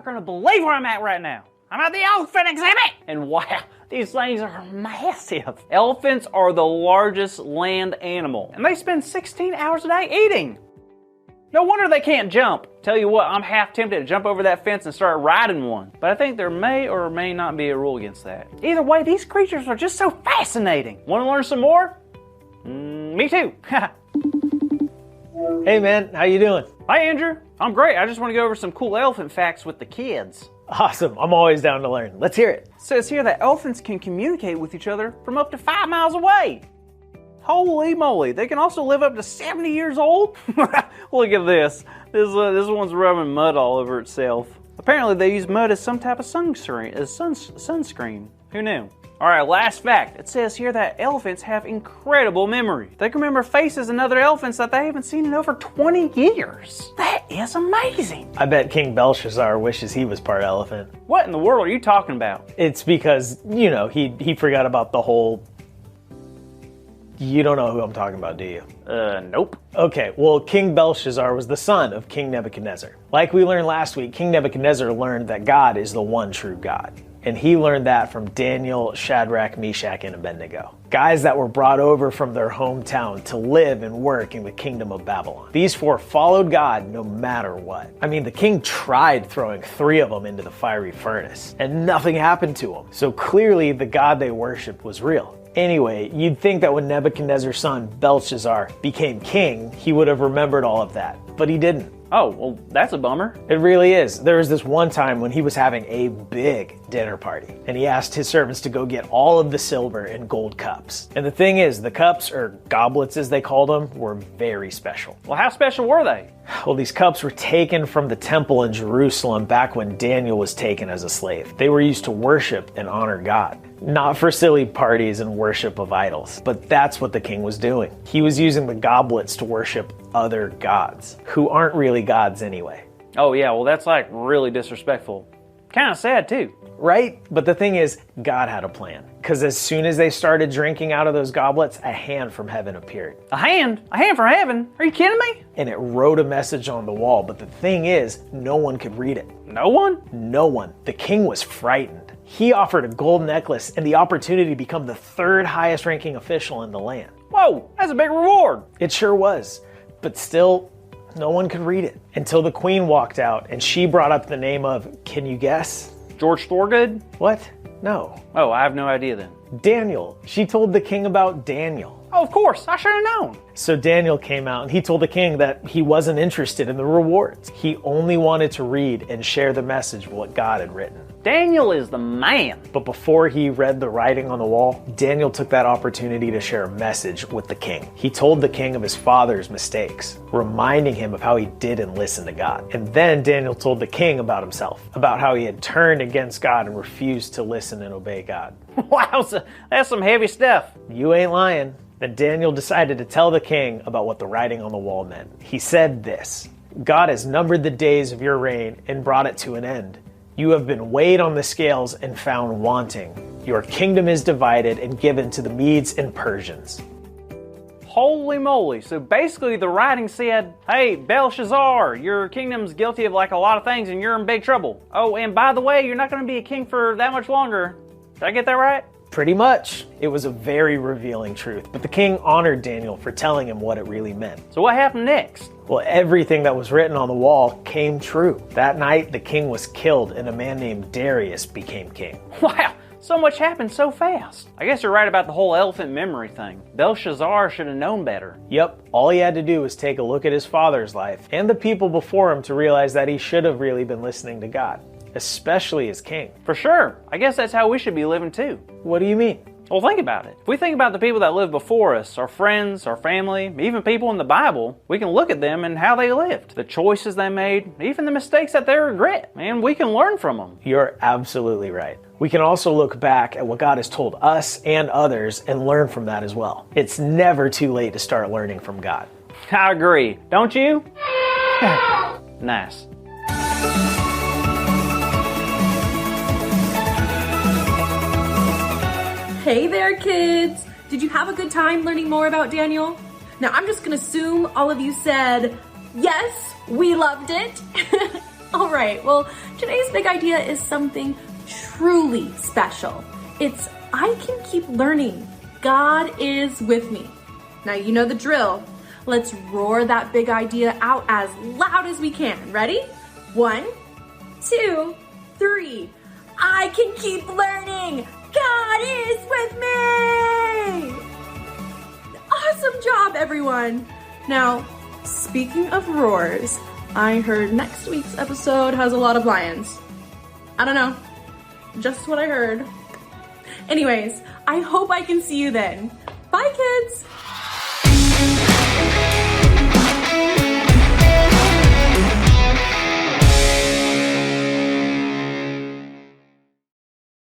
not going to believe where I'm at right now. I'm at the elephant exhibit! And wow, these things are massive. Elephants are the largest land animal, and they spend 16 hours a day eating. No wonder they can't jump. Tell you what, I'm half tempted to jump over that fence and start riding one. But I think there may or may not be a rule against that. Either way, these creatures are just so fascinating. Want to learn some more? Me too. Hey man, how you doing? Hi Andrew, I'm great. I just want to go over some cool elephant facts with the kids. Awesome, I'm always down to learn. Let's hear it. It says here that elephants can communicate with each other from up to 5 miles away. Holy moly, they can also live up to 70 years old? Look at this. This one's rubbing mud all over itself. Apparently they use mud as some type of sunscreen. Who knew? Alright, last fact. It says here that elephants have incredible memory. They can remember faces and other elephants that they haven't seen in over 20 years. That is amazing. I bet King Belshazzar wishes he was part elephant. What in the world are you talking about? It's because, you know, he forgot about the whole... You don't know who I'm talking about, do you? Nope. Okay, well, King Belshazzar was the son of King Nebuchadnezzar. Like we learned last week, King Nebuchadnezzar learned that God is the one true God. And he learned that from Daniel, Shadrach, Meshach, and Abednego. Guys that were brought over from their hometown to live and work in the kingdom of Babylon. These 4 followed God no matter what. I mean, the king tried throwing 3 of them into the fiery furnace, and nothing happened to them. So clearly the God they worshipped was real. Anyway, you'd think that when Nebuchadnezzar's son, Belshazzar, became king, he would have remembered all of that, but he didn't. Oh, well, that's a bummer. It really is. There was this one time when he was having a big dinner party, and he asked his servants to go get all of the silver and gold cups. And the thing is, the cups, or goblets as they called them, were very special. Well, how special were they? Well, these cups were taken from the temple in Jerusalem back when Daniel was taken as a slave. They were used to worship and honor God. Not for silly parties and worship of idols, but that's what the king was doing. He was using the goblets to worship other gods, who aren't really gods anyway. Oh yeah, well that's like really disrespectful. Kind of sad too. Right? But the thing is, God had a plan. Because as soon as they started drinking out of those goblets, a hand from heaven appeared. A hand? A hand from heaven? Are you kidding me? And it wrote a message on the wall, but the thing is, no one could read it. No one? No one. The king was frightened. He offered a gold necklace and the opportunity to become the 3rd highest ranking official in the land. Whoa, that's a big reward. It sure was. But still, no one could read it. Until the queen walked out and she brought up the name of, can you guess? George Thorogood? What? No. Oh, I have no idea then. Daniel. She told the king about Daniel. Oh, of course. I should have known. So Daniel came out and he told the king that he wasn't interested in the rewards. He only wanted to read and share the message of what God had written. Daniel is the man. But before he read the writing on the wall, Daniel took that opportunity to share a message with the king. He told the king of his father's mistakes, reminding him of how he didn't listen to God. And then Daniel told the king about himself, about how he had turned against God and refused to listen and obey God. Wow, that's some heavy stuff. You ain't lying. Then Daniel decided to tell the king about what the writing on the wall meant. He said this, God has numbered the days of your reign and brought it to an end. You have been weighed on the scales and found wanting. Your kingdom is divided and given to the Medes and Persians. Holy moly. So basically the writing said, hey, Belshazzar, your kingdom's guilty of like a lot of things and you're in big trouble. Oh, and by the way, you're not going to be a king for that much longer. Did I get that right? Pretty much. It was a very revealing truth, but the king honored Daniel for telling him what it really meant. So what happened next? Well, everything that was written on the wall came true. That night, the king was killed and a man named Darius became king. Wow, so much happened so fast. I guess you're right about the whole elephant memory thing. Belshazzar should have known better. Yep, all he had to do was take a look at his father's life and the people before him to realize that he should have really been listening to God, especially as king. For sure. I guess that's how we should be living too. What do you mean? Well, think about it. If we think about the people that lived before us, our friends, our family, even people in the Bible, we can look at them and how they lived, the choices they made, even the mistakes that they regret, and we can learn from them. You're absolutely right. We can also look back at what God has told us and others and learn from that as well. It's never too late to start learning from God. I agree. Don't you? Nice. Hey there, kids! Did you have a good time learning more about Daniel? Now, I'm just gonna assume all of you said, yes, we loved it. All right, well, today's big idea is something truly special. It's I can keep learning. God is with me. Now you know the drill. Let's roar that big idea out as loud as we can. Ready? 1, 2, 3. I can keep learning. God is with me. Awesome job, everyone. Now, speaking of roars, I heard next week's episode has a lot of lions. I don't know, just what I heard. Anyways, I hope I can see you then. Bye, kids.